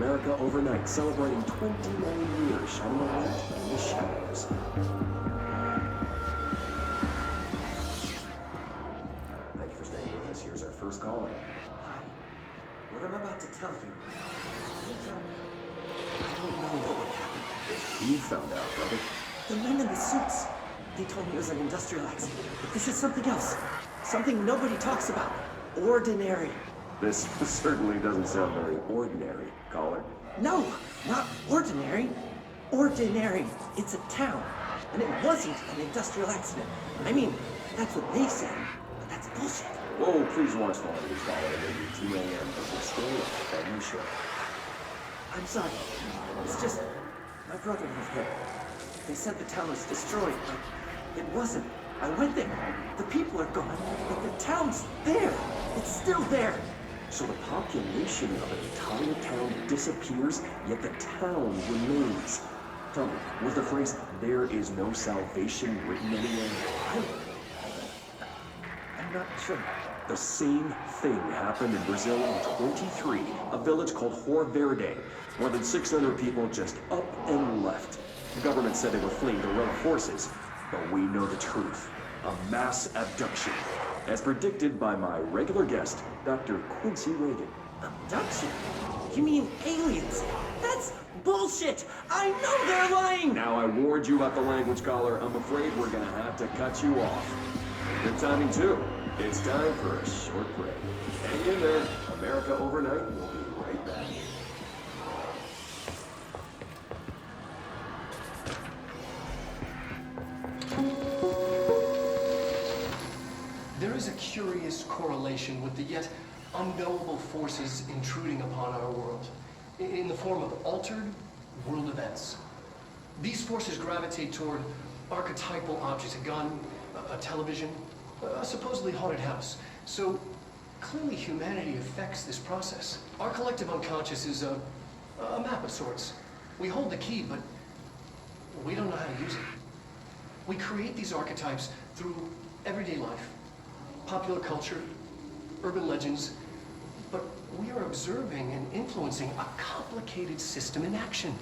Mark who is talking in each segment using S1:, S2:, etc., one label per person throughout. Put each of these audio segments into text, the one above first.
S1: America overnight, celebrating 29 years, shining a light in the shadows. Thank you for staying with us. Here's our first caller.
S2: Hi. What I'm about to tell you, I don't know what would happen.
S1: You found out, brother.
S2: The men in the suits, they told me it was an industrial accident. But this is something else. Something nobody talks about. Ordinary.
S1: This certainly doesn't sound very ordinary, caller.
S2: No, not ordinary. Ordinary. It's a town. And it wasn't an industrial accident. I mean, that's what they said. But that's bullshit.
S1: Whoa, please watch the language, caller. It may be 2 a.m., but we're still on the show.
S2: I'm sorry. It's just, my brother was there. They said the town was destroyed, but it wasn't. I went there. The people are gone, but the town's there. It's still there.
S1: So the population of an entire town disappears, yet the town remains. Tell me, was the phrase, "there is no salvation" written anywhere?
S2: I'm not sure.
S1: The same thing happened in Brazil in 23, a village called Rio Verde. More than 600 people just up and left. The government said they were fleeing the rogue forces, but we know the truth. A mass abduction, as predicted by my regular guest, Dr. Quincy Reagan.
S2: Abduction? You mean aliens? That's bullshit! I know they're lying!
S1: Now I warned you about the language, caller. I'm afraid we're gonna have to cut you off. Good timing, too. It's time for a short break. Hang in there. America Overnight will be right back.
S3: There is a curious correlation with the yet unknowable forces intruding upon our world in the form of altered world events. These forces gravitate toward archetypal objects, a gun, a television, a supposedly haunted house. So clearly humanity affects this process. Our collective unconscious is a map of sorts. We hold the key, but we don't know how to use it. We create these archetypes through everyday life, popular culture, urban legends, but we are observing and influencing a complicated system in action.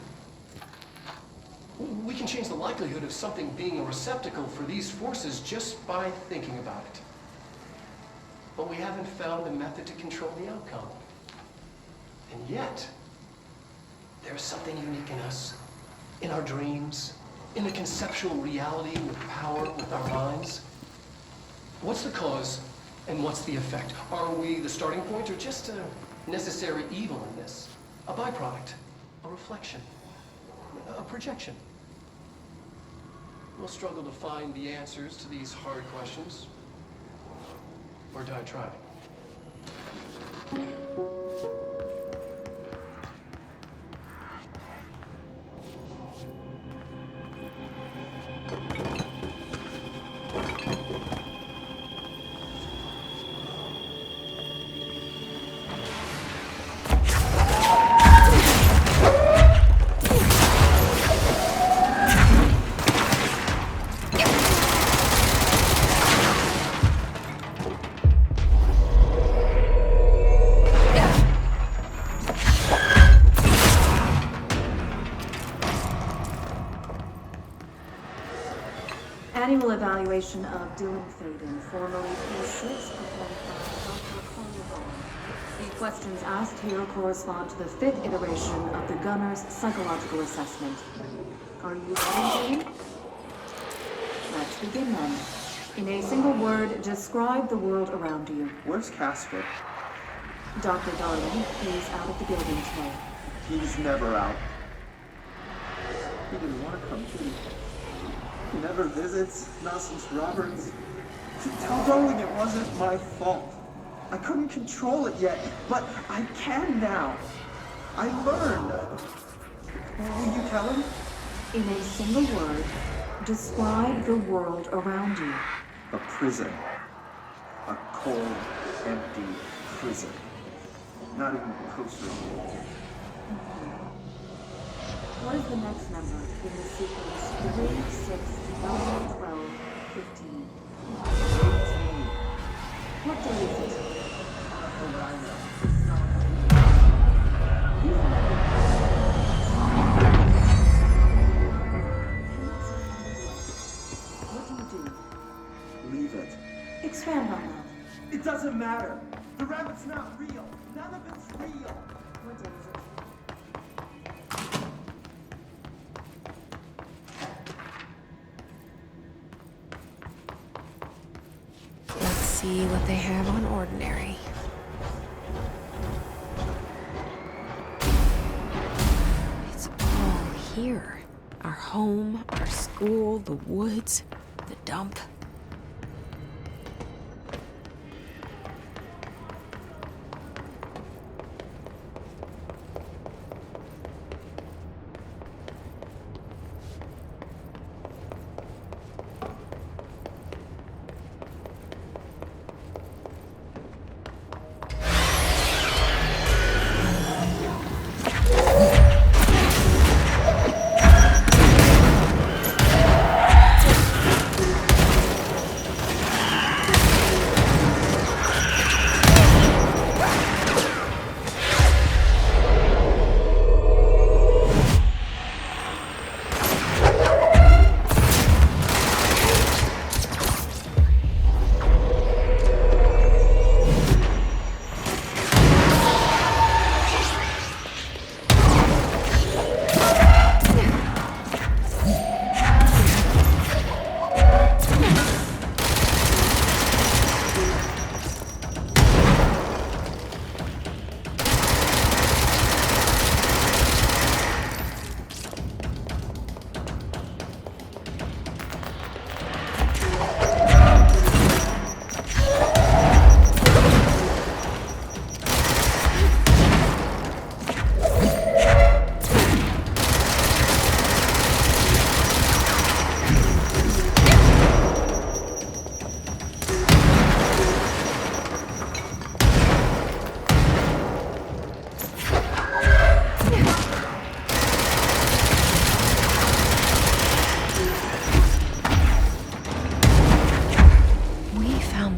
S3: We can change the likelihood of something being a receptacle for these forces just by thinking about it. But we haven't found a method to control the outcome. And yet, there's something unique in us, in our dreams, in the conceptual reality with power with our minds. What's the cause and what's the effect? Are we the starting point or just a necessary evil in this? A byproduct, a reflection, a projection? We'll struggle to find the answers to these hard questions, or die trying.
S4: Annual evaluation of Dylan Faden, formerly PS6, performed by Dr. Collier. The questions asked here correspond to the 5th iteration of the Gunner's psychological assessment. Are you ready, Jane? Let's begin then. In a single word, describe the world around you.
S5: Where's Casper?
S4: Dr. Darling is out of the building today.
S5: He's never out. He didn't want to come to me. He never visits, not since Roberts. Tell Darling it wasn't my fault. I couldn't control it yet, but I can now. I learned. Will you tell him?
S4: In a single word, describe the world around you.
S5: A prison. A cold, empty prison. Not even a poster.
S4: What is the next number in the sequence 3, 6, 11, 12, 15?
S5: 18.
S4: What day is it?
S5: Oh, I know.
S4: You have Expand on that.
S2: It doesn't matter. The rabbit's not real. None of it's real.
S4: What day is it?
S6: Let's see what they have on ordinary. It's all here. Our home, our school, the woods, the dump.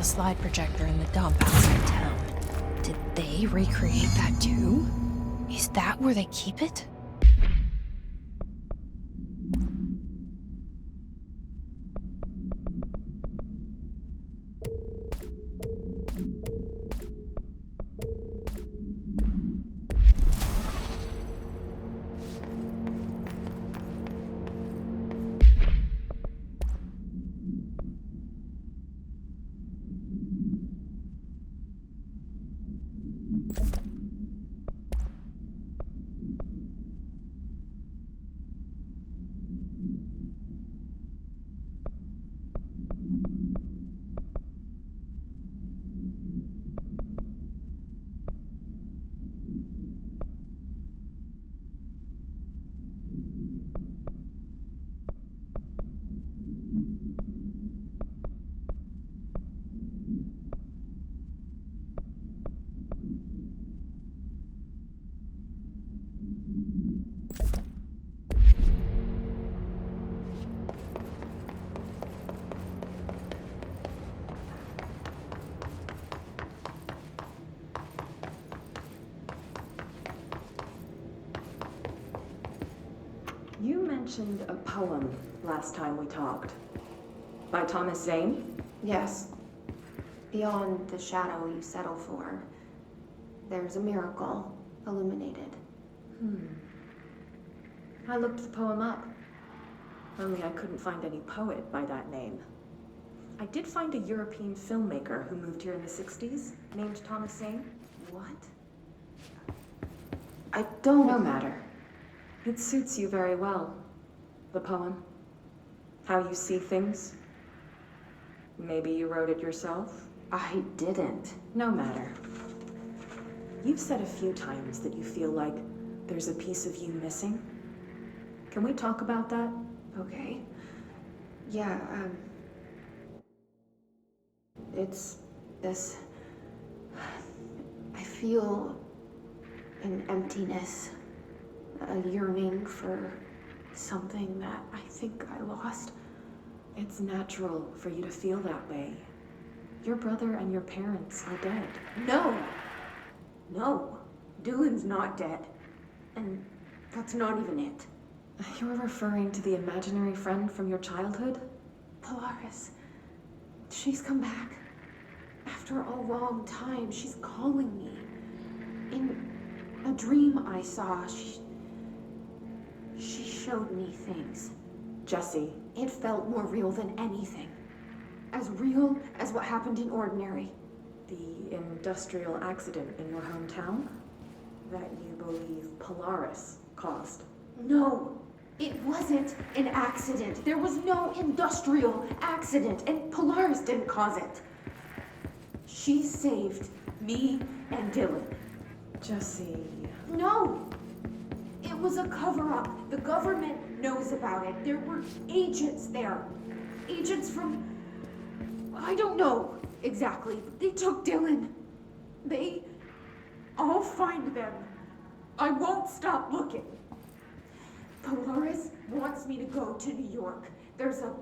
S6: Slide projector in the dump outside town. Did they recreate that too? Is that where they keep it?
S4: You mentioned a poem last time we talked. By Thomas Zane?
S7: Yes. Beyond the shadow you settle for, there's a miracle illuminated.
S4: I looked the poem up. Only I couldn't find any poet by that name. I did find a European filmmaker who moved here in the 60s, named Thomas Zane.
S7: What? I don't...
S4: No matter. It suits you very well. The poem. How you see things. Maybe you wrote it yourself?
S7: I didn't.
S4: No matter. You've said a few times that you feel like there's a piece of you missing. Can we talk about that?
S7: Okay. Yeah, it's this... I feel an emptiness, a yearning for something that I think I lost.
S4: It's natural for you to feel that way. Your brother and your parents are dead.
S7: No! No. Dylan's not dead. And that's not even it.
S4: You're referring to the imaginary friend from your childhood?
S7: Polaris. She's come back. After a long time, she's calling me. In a dream I saw, she showed me things.
S4: Jesse,
S7: It felt more real than anything. As real as what happened in Ordinary.
S4: the industrial accident in your hometown that you believe Polaris caused.
S7: No, it wasn't an accident. There was no industrial accident, and Polaris didn't cause it. She saved me and Dylan.
S4: Jesse,
S7: No! It was a cover-up. The government knows about it. There were agents there. Agents from... I don't know exactly. They took Dylan. I'll find them. I won't stop looking. Polaris wants me to go to New York. There's a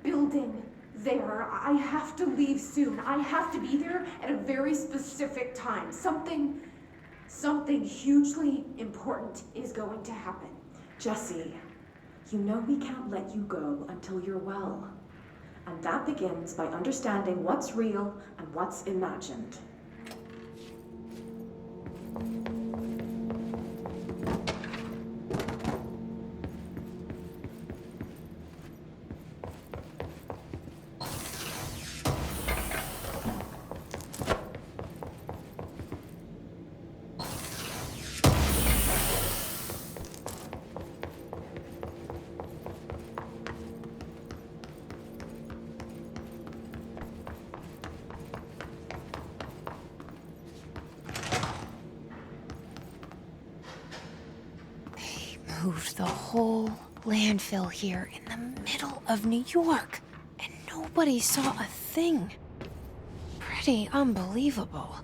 S7: building there. I have to leave soon. I have to be there at a very specific time. Something hugely important is going to happen.
S4: Jesse, you know we can't let you go until you're well. And that begins by understanding what's real and what's imagined.
S6: Moved the whole landfill here in the middle of New York, and nobody saw a thing. Pretty unbelievable.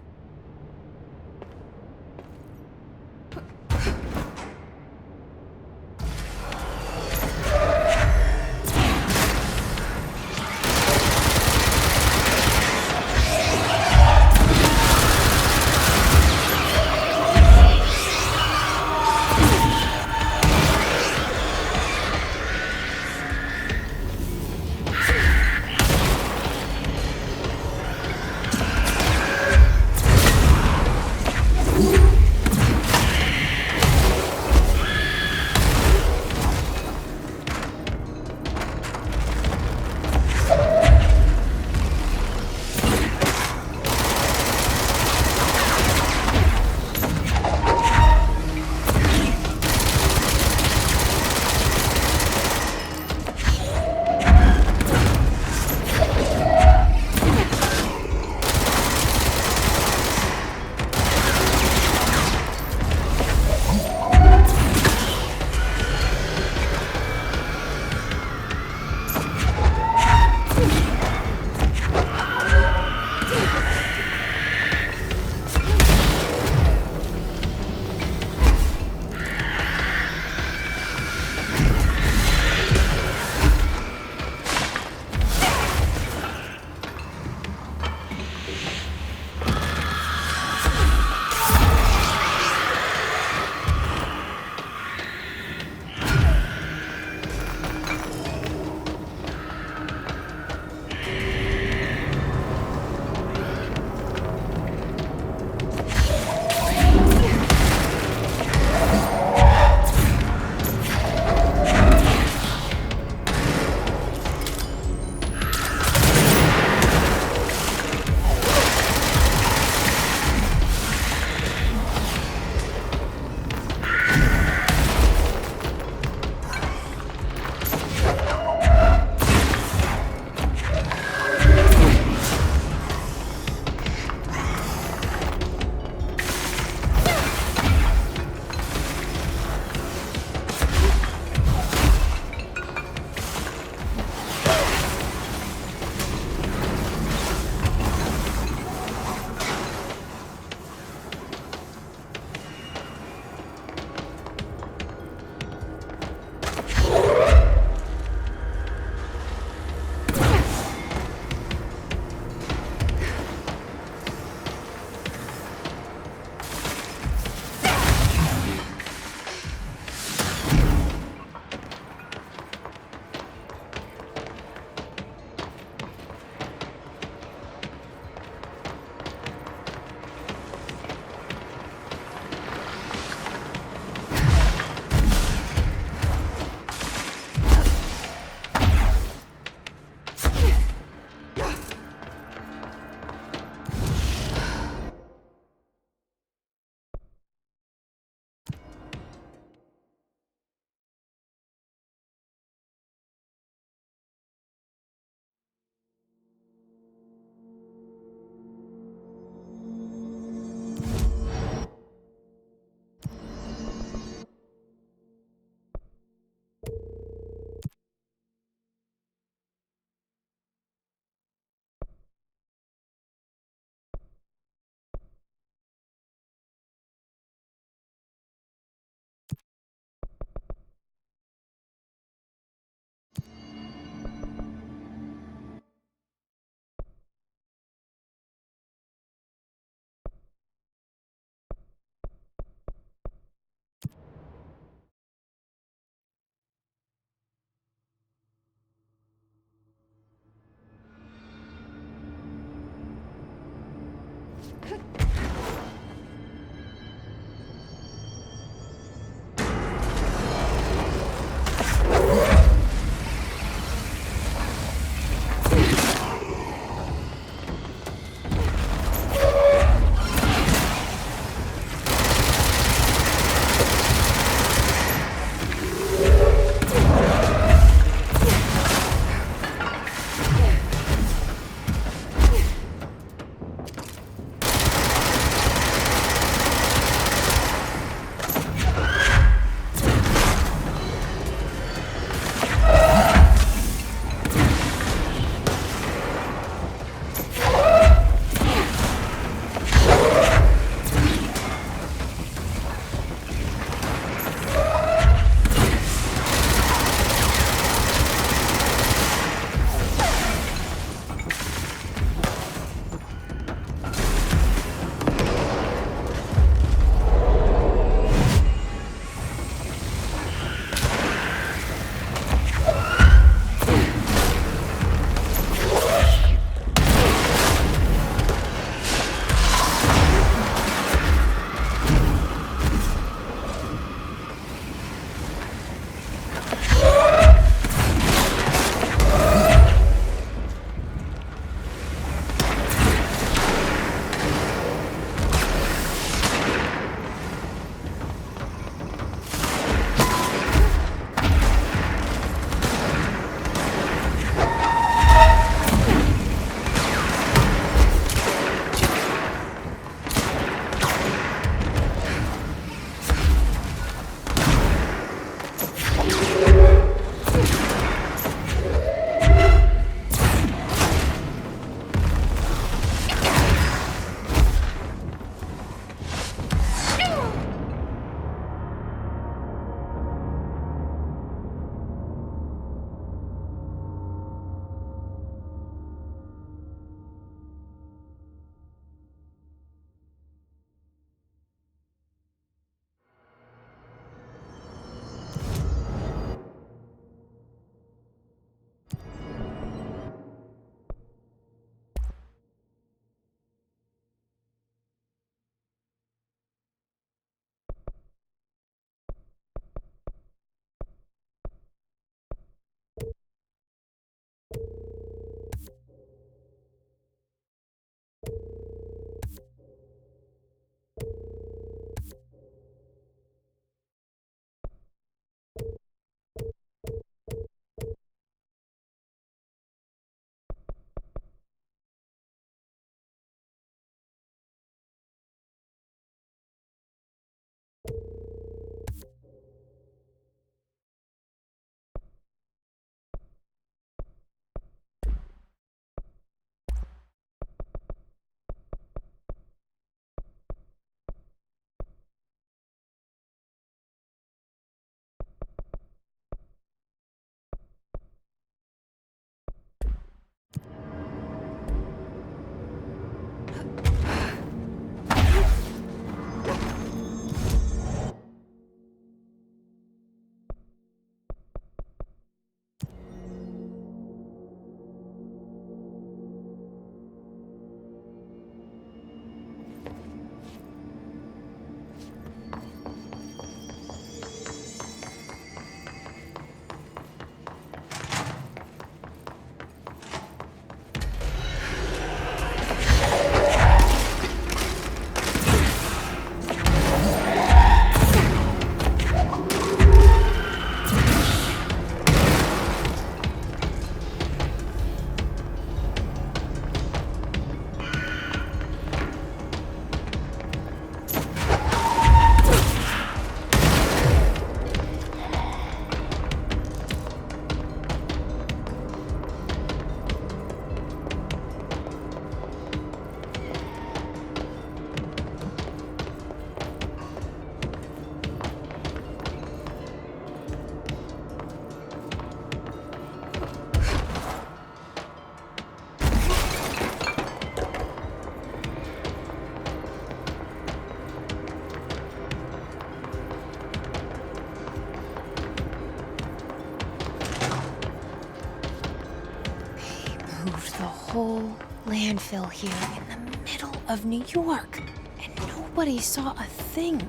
S6: landfill here in the middle of New York, and nobody saw a thing.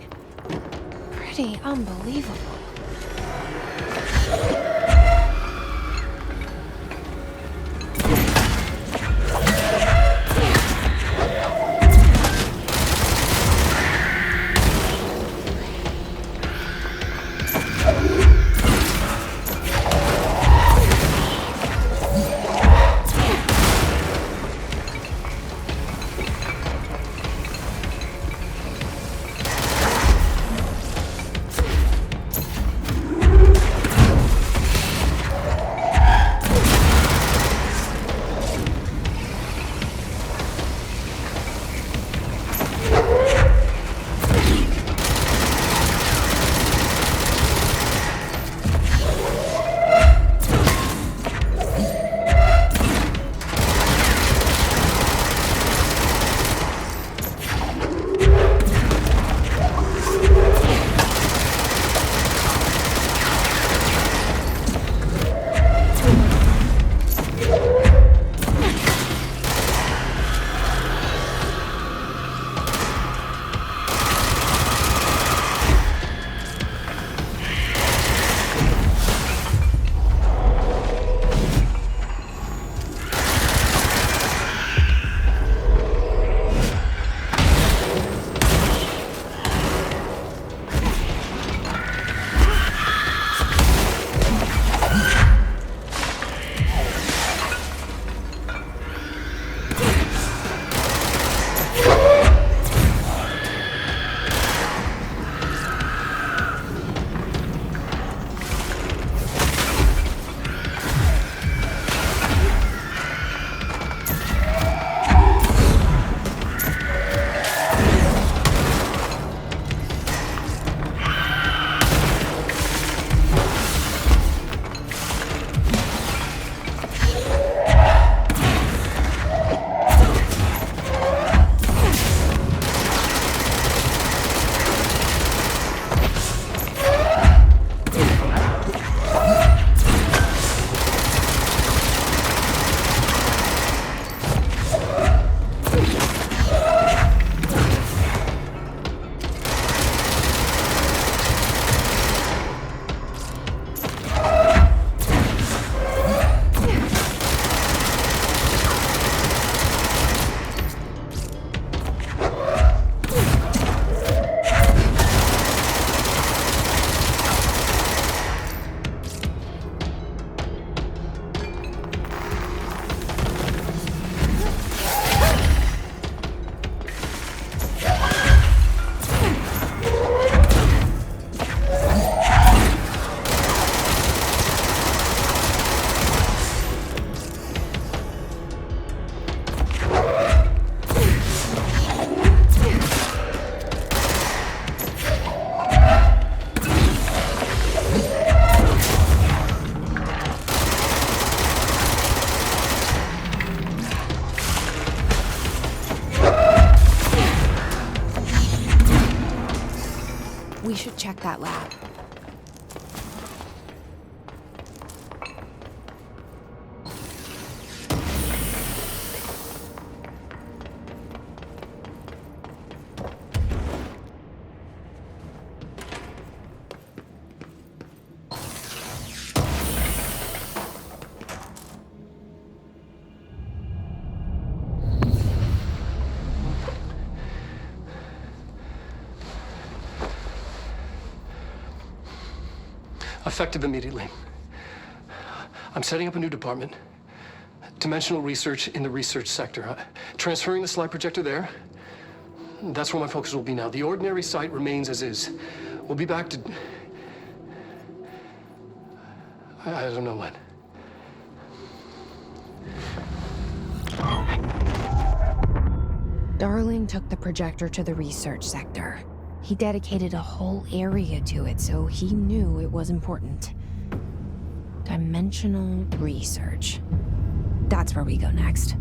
S6: Pretty unbelievable. We should check that lab.
S3: Effective immediately. I'm setting up a new department. Dimensional research in the research sector. Transferring the slide projector there. That's where my focus will be now. The ordinary site remains as is. We'll be back to... I don't know when.
S6: Darling took the projector to the research sector. He dedicated a whole area to it, so he knew it was important. Dimensional research. That's where we go next.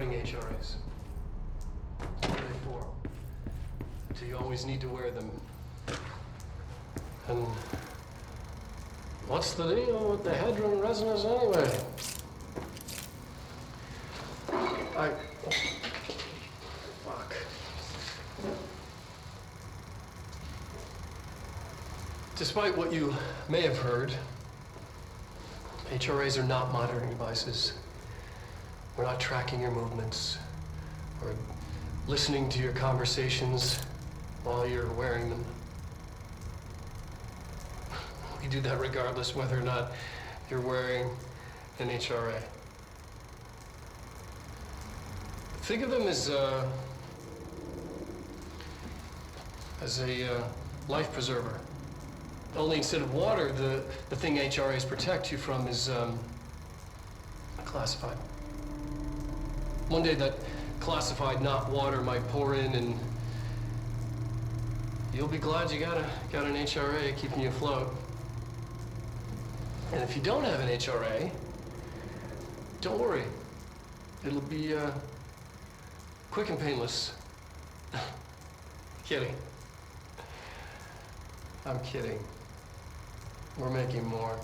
S3: regarding HRAs. What are they for? Do you always need to wear them? And what's the deal with the Hadron resonance anyway? Fuck. Despite what you may have heard, HRAs are not monitoring devices. We're not tracking your movements or listening to your conversations while you're wearing them. We do that regardless whether or not you're wearing an HRA. Think of them as a life preserver. Only instead of water, the thing HRAs protect you from is classified. One day that classified, not water, might pour in, and you'll be glad you got an HRA keeping you afloat. And if you don't have an HRA, don't worry. It'll be quick and painless. Kidding. I'm kidding. We're making more.